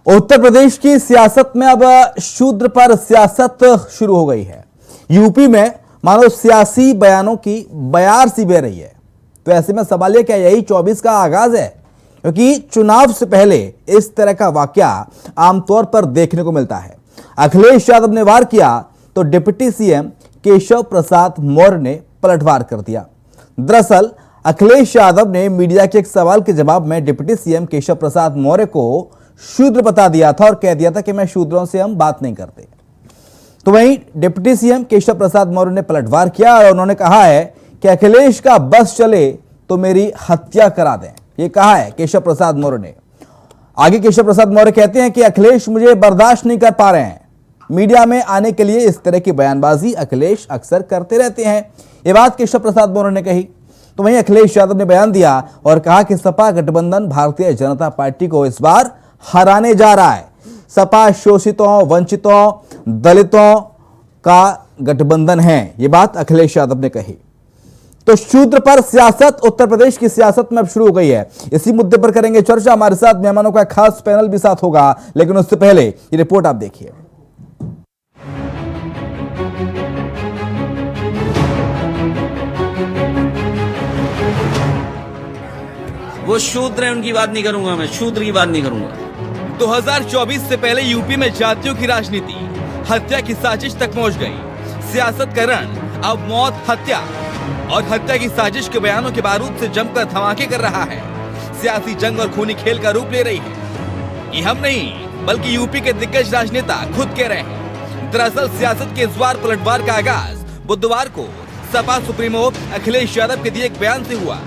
उत्तर प्रदेश की सियासत में अब शूद्र पर सियासत शुरू हो गई है। यूपी में मानो सियासी बयानों की बयार सी बह रही है। तो ऐसे में सवाल यह क्या यही 24 का आगाज है? क्योंकि चुनाव से पहले इस तरह का वाकया आमतौर पर देखने को मिलता है। अखिलेश यादव ने वार किया तो डिप्टी सीएम केशव प्रसाद मौर्य ने पलटवार कर दिया। दरअसल अखिलेश यादव ने मीडिया के एक सवाल के जवाब में डिप्टी सीएम केशव प्रसाद मौर्य को शूद्र बता दिया था और कह दिया था कि मैं शूद्रों से हम बात नहीं करते। तो वहीं डिप्टी सीएम केशव प्रसाद मौर्य ने पलटवार किया और उन्होंने कहा है कि अखिलेश का बस चले तो मेरी हत्या करा दें। ये कहा है केशव प्रसाद मौर्य ने। आगे केशव प्रसाद मौर्य कहते हैं कि अखिलेश मुझे बर्दाश्त नहीं कर पा रहे हैं। मीडिया में आने के लिए इस तरह की बयानबाजी अखिलेश अक्सर करते रहते हैं। ये बात केशव प्रसाद मौर्य ने कही। तो वहीं अखिलेश यादव ने बयान दिया और कहा कि सपा गठबंधन भारतीय जनता पार्टी को इस बार हराने जा रहा है। सपा शोषितों, वंचितों, दलितों का गठबंधन है। ये बात अखिलेश यादव ने कही। तो शूद्र पर सियासत उत्तर प्रदेश की सियासत में अब शुरू हो गई है। इसी मुद्दे पर करेंगे चर्चा। हमारे साथ मेहमानों का खास पैनल भी साथ होगा, लेकिन उससे पहले ये रिपोर्ट आप देखिए। वो शूद्र है, उनकी बात नहीं करूंगा। मैं शूद्र की बात नहीं करूंगा। 2024 से पहले यूपी में जातियों की राजनीति हत्या की साजिश तक पहुंच गई। सियासत का रण अब मौत, हत्या और हत्या की साजिश के बयानों के बारूद से जमकर धमाके कर रहा है। सियासी जंग और खूनी खेल का रूप ले रही है। ये हम नहीं बल्कि यूपी के दिग्गज राजनेता खुद कह रहे हैं। दरअसल सियासत के इस बार पलटवार का आगाज बुधवार को सपा सुप्रीमो अखिलेश यादव के दिए एक बयान से हुआ,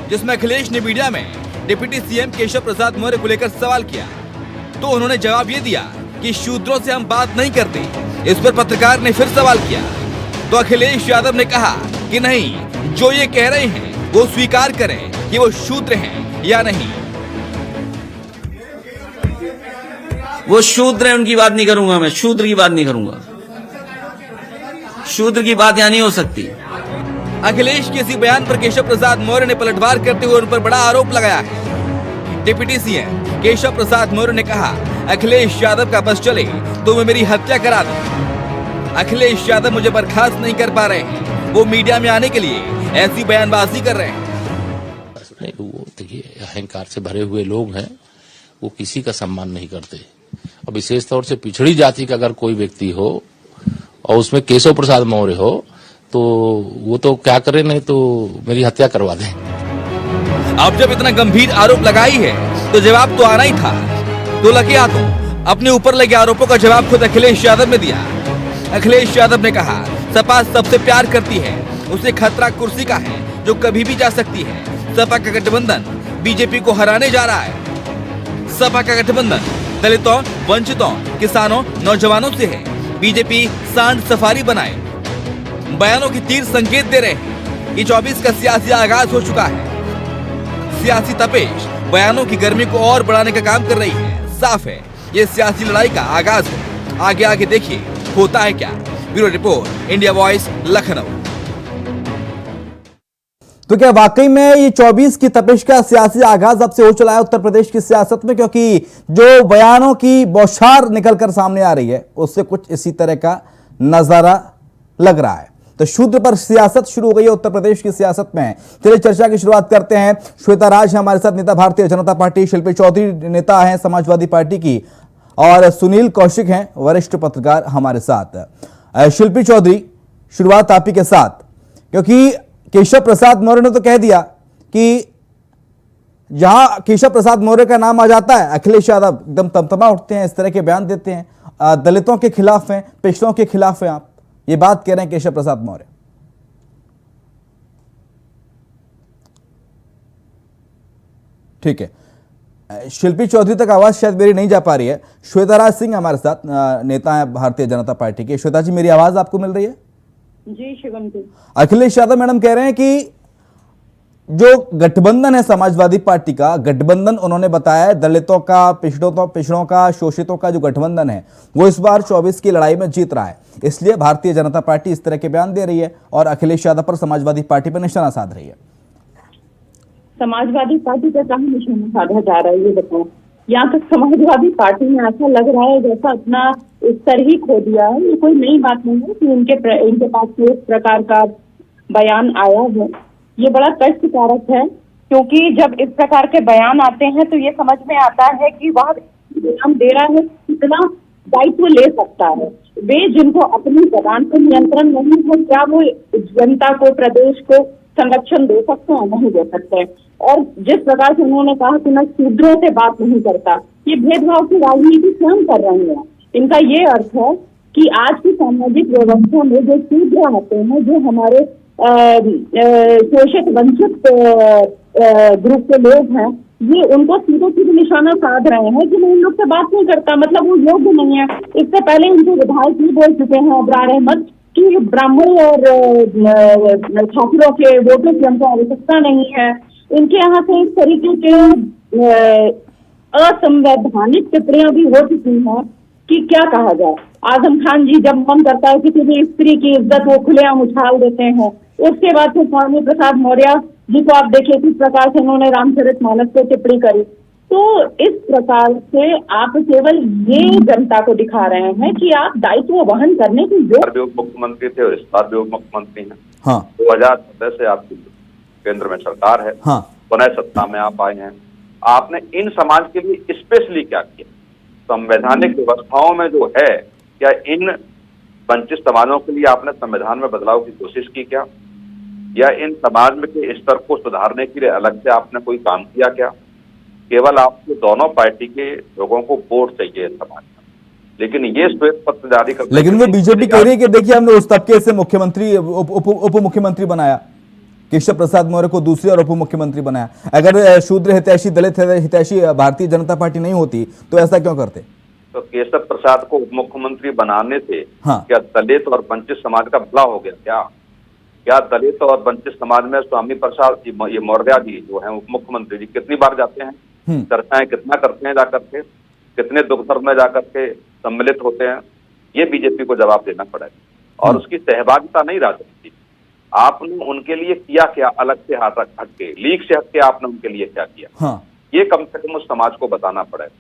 जिसमें अखिलेश ने मीडिया में डिप्टी सीएम केशव प्रसाद मौर्य को लेकर सवाल किया। तो उन्होंने जवाब ये दिया कि शूद्रों से हम बात नहीं करते। इस पर पत्रकार ने फिर सवाल किया तो अखिलेश यादव ने कहा कि नहीं, जो ये कह रहे हैं वो स्वीकार करें कि वो शूद्र हैं या नहीं। वो शूद्र है, उनकी बात नहीं करूंगा। मैं शूद्र की बात नहीं करूंगा। शूद्र की बात यहां नहीं हो सकती। अखिलेश के इसी बयान पर केशव प्रसाद मौर्य ने पलटवार करते हुए उन पर बड़ा आरोप लगाया है। डिप्टी सीएम केशव प्रसाद मौर्य ने कहा, अखिलेश यादव का बस चले तो वो मेरी हत्या करा दें। अखिलेश यादव मुझे बर्खास्त नहीं कर पा रहे हैं। वो मीडिया में आने के लिए ऐसी बयानबाजी कर रहे हैं। नहीं, वो देखिए अहंकार से भरे हुए लोग हैं, वो किसी का सम्मान नहीं करते। और विशेष तौर से पिछड़ी जाति का अगर कोई व्यक्ति हो और उसमें केशव प्रसाद मौर्य हो तो वो तो क्या करे, नहीं तो मेरी हत्या करवा दें। अब जब इतना गंभीर आरोप लगाई है तो जवाब तो आना ही था। तो लगे हाथों अपने ऊपर लगे आरोपों का जवाब खुद अखिलेश यादव ने दिया। अखिलेश यादव ने कहा, सपा सबसे प्यार करती है, उसे खतरा कुर्सी का है जो कभी भी जा सकती है। सपा का गठबंधन बीजेपी को हराने जा रहा है। सपा का गठबंधन दलितों, वंचितों, किसानों, नौजवानों से है। बीजेपी सांड सफारी बनाए बयानों की तीर संकेत दे रहे हैं कि 24 का सियासी आगाज हो चुका है। सियासी तपेश बयानों की गर्मी को और बढ़ाने का काम कर रही है। साफ है ये सियासी लड़ाई का आगाज है। आगे आगे देखिए होता है क्या। Bureau report, India voice, Lucknow. तो क्या वाकई में ये 24 की तपिश का सियासी आगाज अब से हो चला है उत्तर प्रदेश की सियासत में? क्योंकि जो बयानों की बौछार निकलकर सामने आ रही है उससे कुछ इसी तरह का नजारा लग रहा है। तो शूद्र पर सियासत शुरू हो गई है उत्तर प्रदेश की सियासत में। चलिए चर्चा की शुरुआत करते हैं। श्वेता राज है हमारे साथ, नेता भारतीय जनता पार्टी। शिल्पी चौधरी नेता हैं समाजवादी पार्टी की, और सुनील कौशिक हैं वरिष्ठ पत्रकार हमारे साथ। शिल्पी चौधरी, शुरुआत आप ही के साथ, क्योंकि केशव प्रसाद मौर्य ने तो कह दिया कि जहां केशव प्रसाद मौर्य का नाम आ जाता है अखिलेश यादव एकदम तमतमा उठते हैं, इस तरह के बयान देते हैं। दलितों के खिलाफ हैं, पिछड़ों के खिलाफ हैं, आप ये बात कह रहे हैं केशव प्रसाद मौर्य। ठीक है, शिल्पी चौधरी तक आवाज शायद मेरी नहीं जा पा रही है। श्वेता राज सिंह हमारे साथ, नेता है भारतीय जनता पार्टी के। श्वेता जी, मेरी आवाज आपको मिल रही है? जी शिवम जी। अखिलेश यादव मैडम कह रहे हैं कि जो गठबंधन है समाजवादी पार्टी का गठबंधन, उन्होंने बताया है दलितों का, पिछड़ों का, शोषितों का जो गठबंधन है वो इस बार 24 की लड़ाई में जीत रहा है। इसलिए भारतीय जनता पार्टी इस तरह के बयान दे रही है और अखिलेश यादव पर समाजवादी पार्टी पर निशाना साध रही है। समाजवादी पार्टी का कहाँ निशाना साधा जा रहा है ये बताओ? यहाँ तक समाजवादी पार्टी में ऐसा लग रहा है जैसा अपना स्तर ही खो दिया है। ये कोई नई बात नहीं है कि इनके पास में इस प्रकार का बयान आया है। ये बड़ा कष्टकारक है, क्योंकि जब इस प्रकार के बयान आते हैं तो ये समझ में आता है कि वह बयान दे रहा है कितना दायित्व ले सकता है। वे जिनको अपनी जबान पर नियंत्रण नहीं है, क्या वो जनता को, प्रदेश को संरक्षण दे सकते हैं? नहीं दे सकते। और जिस प्रकार से उन्होंने कहा कि मैं शूद्रों से बात नहीं करता, ये भेदभाव की राजनीति स्वयं कर रहे हैं। इनका ये अर्थ है कि आज की सामाजिक व्यवस्था में जो शूद्र आते हैं, जो हमारे शोषित वंचित ग्रुप के लोग हैं, ये उनको सीधे सीधे निशाना साध रहे हैं कि मैं इन लोग से बात नहीं करता, मतलब वो योग्य नहीं है। इससे पहले इनके विधायक भी बोल चुके हैं, अब्रार अहमद, कि ब्राह्मण और ठाकुरों के वोटों की हमको आवश्यकता नहीं है। इनके यहाँ से इस तरीके के असंवैधानिक टिप्पणियां भी हो चुकी हैं कि क्या कहा जाए। आजम खान जी जब मन करता है किसी भी स्त्री की इज्जत वो खुलेआम उछाल देते हैं। उसके बाद फिर स्वामी प्रसाद मौर्य जी को आप देखिए किस प्रकार से उन्होंने रामचरितमानस पे टिप्पणी करी। तो इस प्रकार से आप केवल ये जनता को दिखा रहे हैं कि आप दायित्व वहन करने की भी उप मुख्यमंत्री थे और इस बार भी उप मुख्यमंत्री हैं। हाँ। 2014 से आपकी केंद्र में सरकार है। हाँ। पुनः सत्ता में आप आए हैं। आपने इन समाज के लिए स्पेशली क्या किया? संवैधानिक व्यवस्थाओं में जो है, क्या इन वंचित समाजों के लिए आपने संविधान में बदलाव की कोशिश की क्या? या इन समाज में के स्तर को सुधारने के लिए अलग से आपने कोई काम किया क्या? केवल आपको दोनों पार्टी के लोगों को वोट चाहिए समाज में, लेकिन ये श्वेत पत्र जारी कर, लेकिन वो बीजेपी कह रही है कि देखिए हमने उस तबके से मुख्यमंत्री उप मुख्यमंत्री बनाया, केशव प्रसाद मौर्य को दूसरी और उप मुख्यमंत्री बनाया। अगर शूद्र हितैषी, दलित हितैषी भारतीय जनता पार्टी नहीं होती तो ऐसा क्यों करते? तो केशव प्रसाद को उप मुख्यमंत्री बनाने से हाँ। क्या दलित और वंचित समाज का भला हो गया? क्या दलित और वंचित समाज में स्वामी प्रसाद ये मौर्य जी जो है उप मुख्यमंत्री जी कितनी बार जाते हैं, चर्चाएं कितना करते हैं जाकर के, कितने दुख दर्द में जाकर के सम्मिलित होते हैं? ये बीजेपी को जवाब देना पड़ेगा। और उसकी सहभागिता नहीं राजनीति। आपने उनके लिए किया क्या? अलग से हाथ हट के, लीग से हट के आपने उनके लिए क्या किया? हाँ। ये कम से कम उस समाज को बताना पड़ेगा।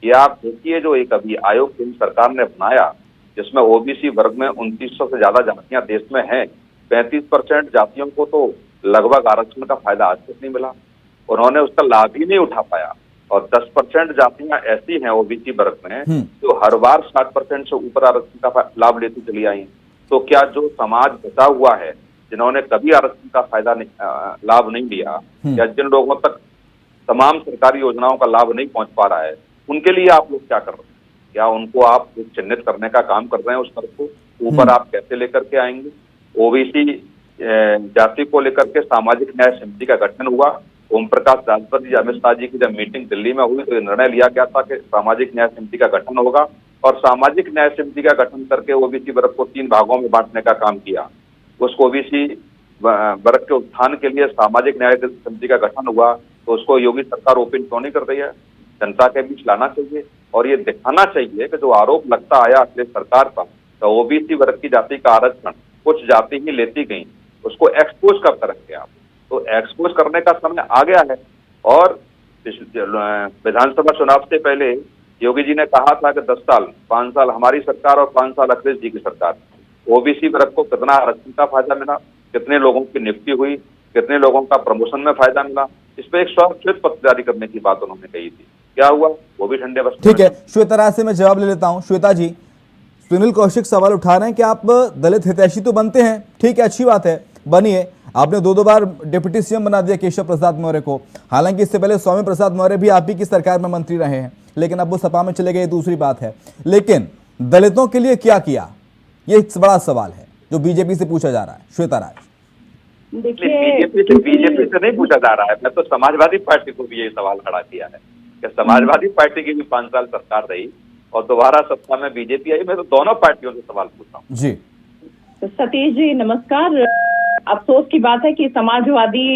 ये आप देखिए, जो एक अभी आयोग केंद्र सरकार ने बनाया जिसमें ओबीसी वर्ग में 2900 से ज्यादा जातियां देश में हैं, 35% जातियों को तो लगभग आरक्षण का फायदा आज तक नहीं मिला। उन्होंने उसका लाभ ही नहीं उठा पाया। और 10% जातियां ऐसी हैं ओबीसी वर्ग में जो हर बार 60% से ऊपर आरक्षण का लाभ लेती चली आई हैं। तो क्या जो समाज बचा हुआ है, जिन्होंने कभी आरक्षण का फायदा लाभ नहीं लिया, या जिन लोगों तक तमाम सरकारी योजनाओं का लाभ नहीं पहुंच पा रहा है, उनके लिए आप लोग क्या कर रहे हैं? क्या उनको आप चिन्हित करने का काम कर रहे हैं? उस वर्ग को ऊपर आप कैसे लेकर के आएंगे? ओबीसी जाति को लेकर के सामाजिक न्याय समिति का गठन हुआ। ओम प्रकाश राजभर जी, अमित शाह जी की जब मीटिंग दिल्ली में हुई तो निर्णय लिया गया था कि सामाजिक न्याय समिति का गठन होगा, और सामाजिक न्याय समिति का गठन करके ओबीसी वर्ग को 3 भागों में बांटने का काम किया। उसको ओबीसी वर्ग के उत्थान के लिए सामाजिक न्याय समिति का गठन हुआ, तो उसको योगी सरकार ओपन क्यों नहीं कर रही है? जनता के बीच लाना चाहिए और ये दिखाना चाहिए कि जो आरोप लगता आया अखिलेश सरकार पर, तो ओबीसी वर्ग की जाति का आरक्षण कुछ जाति ही लेती गई, उसको एक्सपोज कब करेंगे आप? तो एक्सपोज करने का समय आ गया है। और विधानसभा चुनाव से पहले योगी जी ने कहा था कि 10 साल, 5 साल हमारी सरकार और 5 साल अखिलेश जी की सरकार, ओबीसी वर्ग को कितना आरक्षण का फायदा मिला, कितने लोगों की नियुक्ति हुई, कितने लोगों का प्रमोशन में फायदा मिला, इस पर एक श्वेत पत्र जारी करने की बात उन्होंने कही थी। क्या हुआ? वो भी ठंडे बस्ते। ठीक है, श्वेता राय से मैं जवाब ले लेता हूं। श्वेता जी, सुनील कौशिक सवाल उठा रहे हैं कि आप दलित हितैषी तो बनते हैं, ठीक है, अच्छी बात है, बनिए। आपने 2 बार डिप्टी सीएम बना दिया केशव प्रसाद मौर्य को। हालांकि इससे पहले स्वामी प्रसाद मौर्य भी आप ही की सरकार में मंत्री रहे हैं, लेकिन अब वो सपा में चले गए, दूसरी बात है। लेकिन दलितों के लिए क्या किया, ये एक बड़ा सवाल है जो बीजेपी से पूछा जा रहा है। श्वेता राय, बीजेपी से नहीं पूछा जा रहा है, मैं तो समाजवादी पार्टी को भी ये सवाल खड़ा किया है कि समाजवादी पार्टी की भी 5 साल सरकार रही और दोबारा सत्ता में बीजेपी आई। मैं तो दोनों पार्टियों से सवाल पूछ रहा हूँ। जी सतीश जी नमस्कार। अफसोस की बात है कि समाजवादी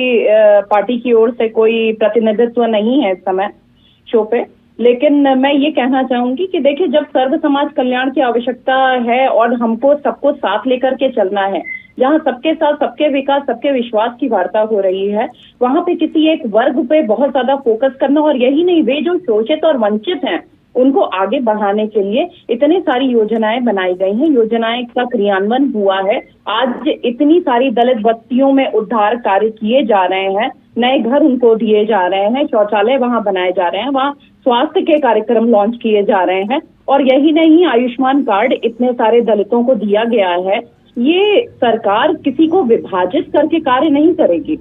पार्टी की ओर से कोई प्रतिनिधित्व नहीं है इस समय शो पे, लेकिन मैं ये कहना चाहूंगी कि देखिए, जब सर्व समाज कल्याण की आवश्यकता है और हमको सबको साथ लेकर के चलना है, जहाँ सबके साथ सबके विकास सबके विश्वास की वार्ता हो रही है, वहां पे किसी एक वर्ग पे बहुत ज्यादा फोकस करना, और यही नहीं, वे जो शोषित और वंचित हैं उनको आगे बढ़ाने के लिए इतनी सारी योजनाएं बनाई गई हैं, योजनाएं का क्रियान्वयन हुआ है। आज इतनी सारी दलित बस्तियों में उद्धार कार्य किए जा रहे हैं, नए घर उनको दिए जा रहे हैं, शौचालय वहां बनाए जा रहे हैं, वहां स्वास्थ्य के कार्यक्रम लॉन्च किए जा रहे हैं, और यही नहीं, आयुष्मान कार्ड इतने सारे दलितों को दिया गया है। ये सरकार किसी को विभाजित करके कार्य नहीं करेगी।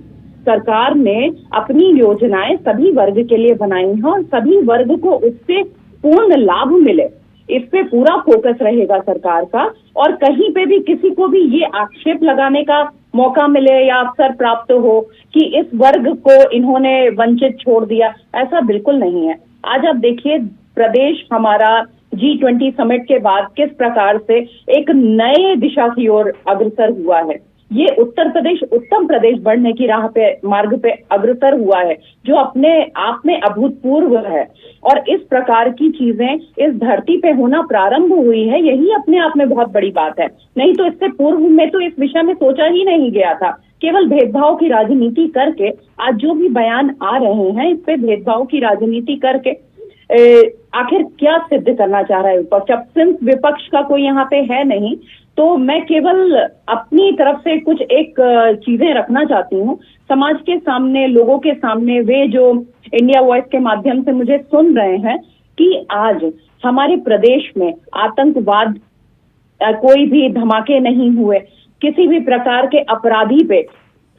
सरकार ने अपनी योजनाएं सभी वर्ग के लिए बनाई हैं और सभी वर्ग को उससे पूर्ण लाभ मिले, इस पे पूरा फोकस रहेगा सरकार का। और कहीं पे भी किसी को भी ये आक्षेप लगाने का मौका मिले या अवसर प्राप्त हो कि इस वर्ग को इन्होंने वंचित छोड़ दिया, ऐसा बिल्कुल नहीं है। आज आप देखिए, प्रदेश हमारा G20 समिट के बाद किस प्रकार से एक नए दिशा की ओर अग्रसर हुआ है। ये उत्तर प्रदेश उत्तम प्रदेश बढ़ने की राह पे, मार्ग पे अग्रसर हुआ है, जो अपने आप में अभूतपूर्व है। और इस प्रकार की चीजें इस धरती पे होना प्रारंभ हुई है, यही अपने आप में बहुत बड़ी बात है। नहीं तो इससे पूर्व में तो इस विषय में सोचा ही नहीं गया था। केवल भेदभाव की राजनीति करके आज जो भी बयान आ रहे हैं, इस पे भेदभाव की राजनीति करके आखिर क्या सिद्ध करना चाह रहा है विपक्ष? अब सिंस विपक्ष का कोई यहाँ पे है नहीं, तो मैं केवल अपनी तरफ से कुछ एक चीजें रखना चाहती हूँ समाज के सामने, लोगों के सामने, वे जो इंडिया वॉइस के माध्यम से मुझे सुन रहे हैं, कि आज हमारे प्रदेश में आतंकवाद, कोई भी धमाके नहीं हुए, किसी भी प्रकार के अपराधी पे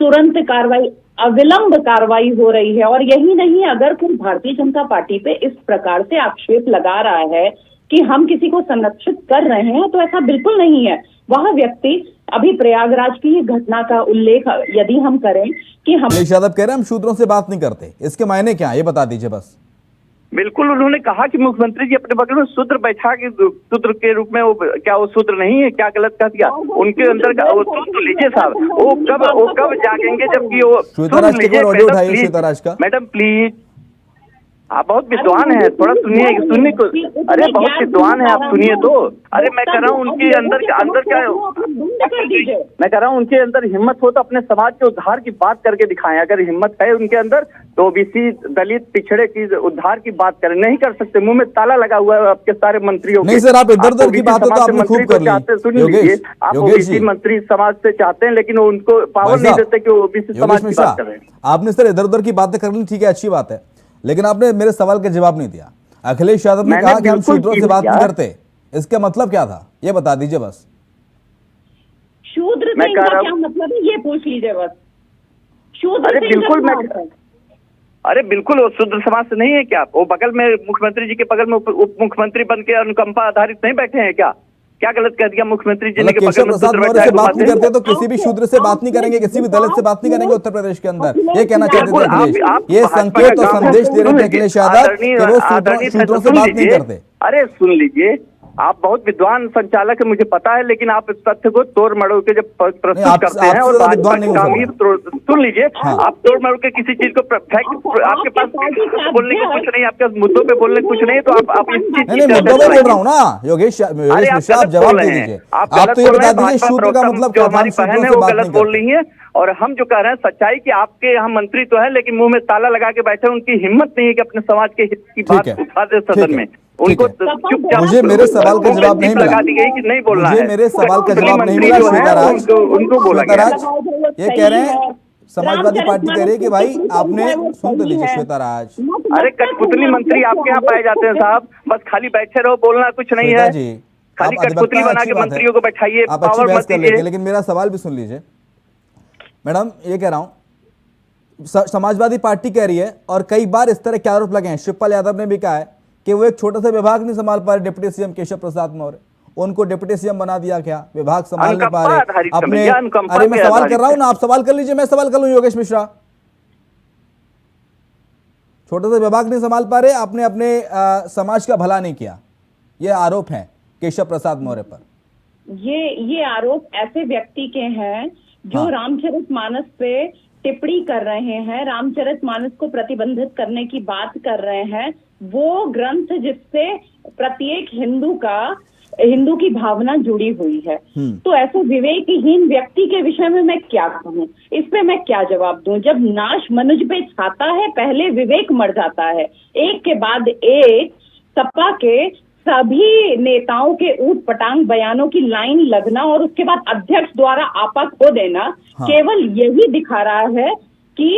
तुरंत कार्रवाई, अविलंब कार्रवाई हो रही है। और यही नहीं, अगर कोई भारतीय जनता पार्टी पे इस प्रकार से आक्षेप लगा रहा है कि हम किसी को संरक्षित कर रहे हैं, तो ऐसा बिल्कुल नहीं है। वह व्यक्ति, अभी प्रयागराज की ये घटना का उल्लेख यदि हम करें कि हम अखिलेश यादव कह रहे हैं हम शूद्रों से बात नहीं करते, इसके मायने क्या है ये बता दीजिए बस। बिल्कुल, उन्होंने कहा कि मुख्यमंत्री जी अपने बगल में शूद्र बैठा के शूद्र के रूप में, वो क्या वो शूद्र नहीं है? क्या गलत कह दिया? उनके अंदर का वो तो लीजिए साहब, वो कब जागेंगे जबकि वो श्वेताराज के ऑडियो उठाइए, श्वेताराज का। मैडम प्लीज, आप बहुत विद्वान हैं, थोड़ा सुनिए को। अरे बहुत विद्वान है आप, सुनिए तो। अरे मैं कह रहा हूँ उनके अंदर क्या, मैं कह रहा हूँ उनके अंदर हिम्मत हो तो अपने समाज के उद्धार की बात करके दिखाएं। अगर हिम्मत है उनके अंदर तो ओबीसी, दलित, पिछड़े की उद्धार की बात करें। नहीं कर सकते, मुंह में ताला लगा हुआ है आपके सारे मंत्रियों। नहीं सर, आप इधर उधर की बात तो आपने खूब कर ली। सुन लीजिए, आप ओबीसी मंत्री समाज से चाहते हैं, लेकिन उनको पावर नहीं देते कि ओबीसी समाज की बात करें। आपने सर इधर उधर की बातें कर ली, ठीक है, अच्छी बात है, लेकिन आपने मेरे सवाल का जवाब नहीं दिया। अखिलेश यादव ने कहा कि हम शूद्रों से बात नहीं करते, इसका मतलब क्या था ये बता दीजिए बस। शूद्र से क्या मतलब है ये पूछ लीजिए बस। शूद्र अरे बिल्कुल, अरे बिल्कुल, वो शूद्र समाज से नहीं है क्या? वो बगल में मुख्यमंत्री जी के बगल में उप मुख्यमंत्री बन के अनुकंपा आधारित नहीं बैठे हैं क्या? क्या गलत कह दिया मुख्यमंत्री जी ने? केशव प्रसाद मौर्य से बात नहीं करते तो किसी भी शूद्र से बात नहीं करेंगे, किसी भी दलित से बात नहीं करेंगे उत्तर प्रदेश के अंदर, ये कहना चाहते थे अखिलेश। ये संकेत और संदेश दे रहे थे अखिलेश यादव कि वो शूद्रों से बात नहीं करते। अरे सुन लीजिए, आप बहुत विद्वान संचालक है, मुझे पता है, लेकिन आप इस तथ्य को तोड़ मड़ोड़ के जब प्रस्तुत करते हैं और सुन लीजिए, आप तोड़ मड़ोड़ के किसी चीज को आपके पास बोलने को कुछ नहीं, आपके मुद्दों पे बोलने कुछ नहीं, तो आप इस चीज नहीं, मुद्दों पे बोल रहा हूँ ना योगेश मिश्रा, आप जवाब दे दीजिए। आप तो ये बता दीजिए शूद्र का मतलब क्या था? हमारी बहन है वो गलत बोल रही है, और हम जो कह रहे हैं सच्चाई कि आपके यहाँ मंत्री तो है, लेकिन मुंह में ताला लगा के बैठे, उनकी हिम्मत नहीं है कि अपने समाज के हित की बात उठा दे सदन में। उनको मुझे मेरे सवाल का जवाब नहीं मिला, लगा दी गई कि नहीं बोलना है। मुझे मेरे सवाल का जवाब नहीं मिला श्वेताराज। उनको बोला गया, ये कह रहे हैं समाजवादी पार्टी कह रही है कि भाई आपने सुन तो लीजिए श्वेताराज। अरे कठपुतली मंत्री आपके यहाँ पाए जाते हैं साहब, बस खाली बैठे रहो, बोलना कुछ नहीं है, खाली कठपुतली बना के मंत्रियों को बैठाइए, पावर मत दीजिए। लेकिन मेरा सवाल भी सुन लीजिए मैडम, ये कह रहा हूं समाजवादी पार्टी कह रही है, और कई बार इस तरह के आरोप लगे हैं, शिवपाल यादव ने भी कहा है कि वो एक छोटा सा विभाग नहीं संभाल पा रहे, डिप्टी सीएम केशव प्रसाद मौर्य, उनको डिप्टी सीएम बना दिया, क्या विभाग संभाल नहीं पा रहे अपने? अरे मैं सवाल कर रहा हूं ना, आप सवाल कर लीजिए, मैं सवाल कर लूं योगेश मिश्रा। छोटा सा विभाग नहीं संभाल पा रहे, आपने अपने समाज का भला नहीं किया, ये आरोप है केशव प्रसाद मौर्य पर। ये आरोप ऐसे व्यक्ति के हैं जो रामचरितमानस पे टिप्पणी कर रहे हैं, रामचरितमानस को प्रतिबंधित करने की बात कर रहे हैं, वो ग्रंथ जिससे प्रत्येक हिंदू की भावना जुड़ी हुई है। तो ऐसे विवेकहीन व्यक्ति के विषय में मैं क्या कहूँ, इस पे मैं क्या जवाब दूं? जब नाश मनुज पे छाता है, पहले विवेक मर जाता है। एक के बाद एक सपा के सभी नेताओं के ऊट पटांग बयानों की लाइन लगना और उसके बाद अध्यक्ष द्वारा आपा खो देना, केवल यही दिखा रहा है कि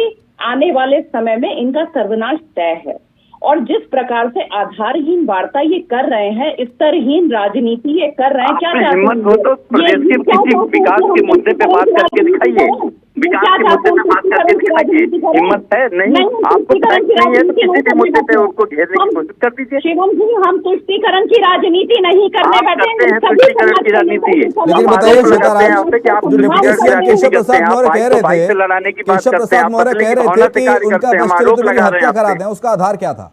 आने वाले समय में इनका सर्वनाश तय है। और जिस प्रकार से आधारहीन वार्ता ये कर रहे हैं, स्तरहीन राजनीति ये कर रहे हैं, क्या हिम्मत हो तो प्रदेश के किसी विकास के मुद्दे पे बात करके दिखाइए, विकास के मुद्दे पे बात करके दिखाइए। हिम्मत है नहीं, आपको नहीं है तो किसी भी मुद्दे पे उसको घेरने की कोशिश कर दीजिए। शिवम जी, हम तुष्टीकरण की राजनीति नहीं करने बैठे हैं, तुष्टीकरण की राजनीति। लेकिन बताइए सीताराम, जो डिप्टी सीएम केशव प्रसाद मौर्य कह रहे थे, केशव प्रसाद मौर्य कह रहे थे कि उनका बस चले तो मेरी हत्या करा दें, उसका आधार क्या था?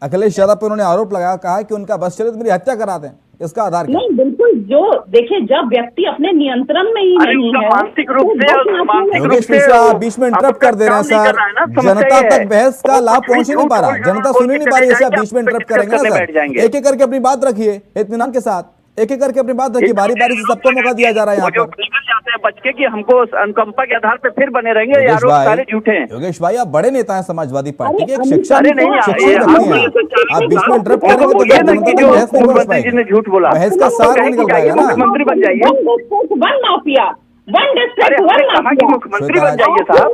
अखिलेश यादव पर उन्होंने आरोप लगाया, कहा कि उनका बस चले तो मेरी हत्या करा दें, इसका आधार क्या? नहीं, बिल्कुल। जो देखिए, जब व्यक्ति अपने नियंत्रण में ही नहीं है, मानसिक रूप से योगेश मिश्रा बीच में इंटरप्ट कर दे रहे हैं सर। जनता तक बहस का लाभ पहुंच ही नहीं पा रहा, जनता सुन ही नहीं पा रही है। ऐसे आप बीच में इंटरप्ट करेंगे ना सर? एक एक करके अपनी बात रखिए इत्मीनान के साथ, एक एक करके अपनी बात रखिए, बारी बारी से सबको मौका दिया जा रहा है यहाँ पर। जाते हैं बच के कि हमको अनुकंपा के आधार पे फिर बने रहेंगे, यार सारे झूठे हैं। योगेश भाई, आप बड़े नेता हैं समाजवादी पार्टी के, एक अरे शिक्षक अरे नहीं, व्यक्ति हैं आप, बीच में इंटरप्ट करेंगे तो जनता तक बहस नहीं पहुंच पाएगी। ने झूठ बोला, बहस का सार नहीं निकल पाएगा ना। मुख्यमंत्री बन जाइए, वन माफिया, वन डिस्ट्रिक्ट, अरे वन कहा कि माफिया। मुख्यमंत्री बन जाइए साहब,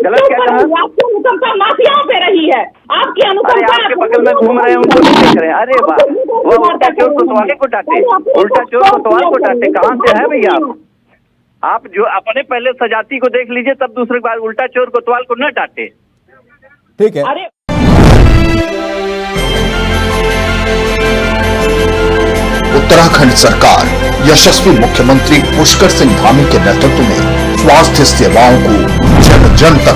गलत क्या कहा? आपकी अनुकंपा माफियाओं पे रही है, आपकी अरे अनुकंपा आपके बगल में घूम रहे हैं, उनको नहीं देख रहे हैं। अरे वाह, वो उल्टा चोर कोतवाल को डांटे, उल्टा चोर कोतवाल को डांटे। कहाँ से है भैया आप जो अपने पहले सजाती को देख लीजिए, तब दूसरी बार उल्टा चोर कोतवाल को न डांटे। ठीक है। अरे उत्तराखंड सरकार यशस्वी मुख्यमंत्री पुष्कर सिंह धामी के नेतृत्व में स्वास्थ्य सेवाओं को जन जन तक